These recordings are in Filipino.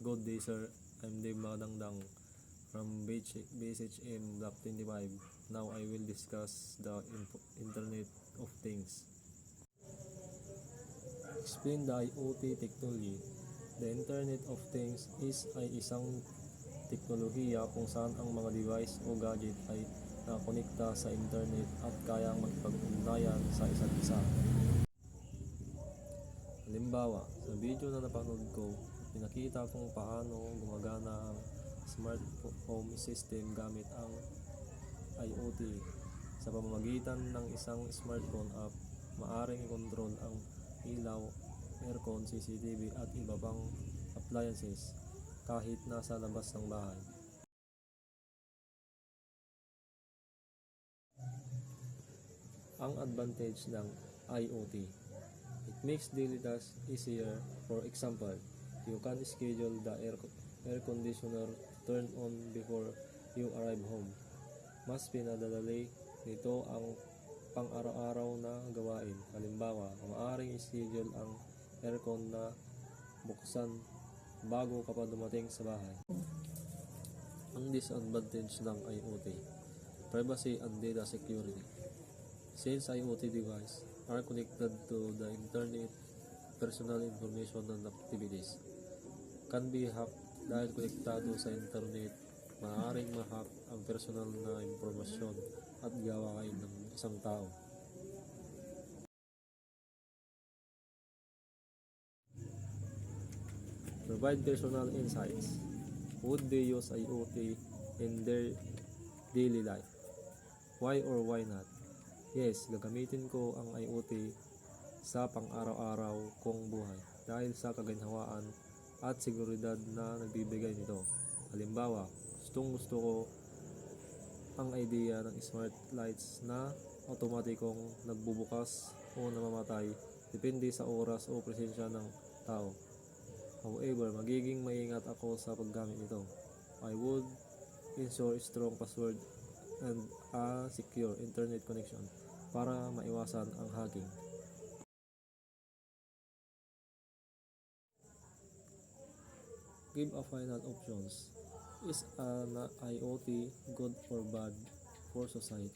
Good day, sir. I'm Dave Magdangdang from BSHM Block 25. Now I will discuss the Internet of Things. Explain the IoT technology. The Internet of Things ay isang teknolohiya kung saan ang mga device o gadget ay nakakonekta sa internet at kayang makipag-ugnayan sa isa't isa. Halimbawa, sa video na napanood ko, pinakita kung paano gumagana ang smart home system gamit ang IoT. Sa pamamagitan ng isang smartphone app, maaaring i-control ang ilaw, aircon, CCTV at iba pang appliances kahit nasa labas ng bahay. Ang advantage ng IoT: it makes daily tasks easier. For example, you can schedule the air conditioner to turn on before you arrive home. Mas pinadadali nito ang pang-araw-araw na gawain. Halimbawa, maaaring i-schedule ang aircon na buksan bago ka pa dumating sa bahay. Ang disadvantage ng IoT: privacy and data security. Since IoT devices are connected to the internet, personal information and activities can be hacked. Dahil konektado sa internet, maaaring ma-hack ang personal na impormasyon at gawain ng isang tao. Provide personal insights. Would they use IoT in their daily life? Why or why not? Yes, gagamitin ko ang IoT sa pang-araw-araw kong buhay dahil sa kaginhawaan at seguridad na nagbibigay nito. Halimbawa, gustong-gusto ko ang idea ng smart lights na otomatikong nagbubukas o namamatay depende sa oras o presensya ng tao. However, magiging maingat ako sa paggamit nito. I would ensure strong password and a secure internet connection para maiwasan ang hacking. Give a final options. Is an IoT good or bad for society?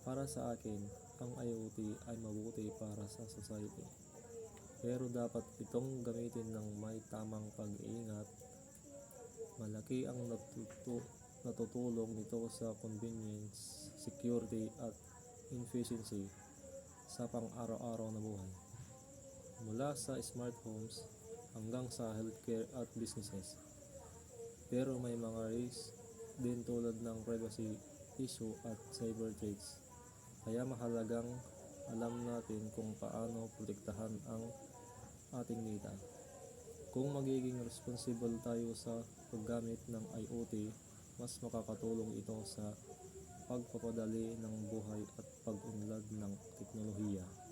Para sa akin, ang IoT ay mabuti para sa society. Pero dapat itong gamitin ng may tamang pag-iingat. Malaki ang natutulong nito sa convenience, security at efficiency sa pang-araw-araw na buhay. Mula sa smart homes hanggang sa healthcare at businesses. Pero may mga risks din tulad ng privacy issue at cyber threats. Kaya mahalagang alam natin kung paano protektahan ang ating data. Kung magiging responsible tayo sa paggamit ng IoT, mas makakatulong ito sa pagpapadali ng buhay at pag-unlad ng teknolohiya.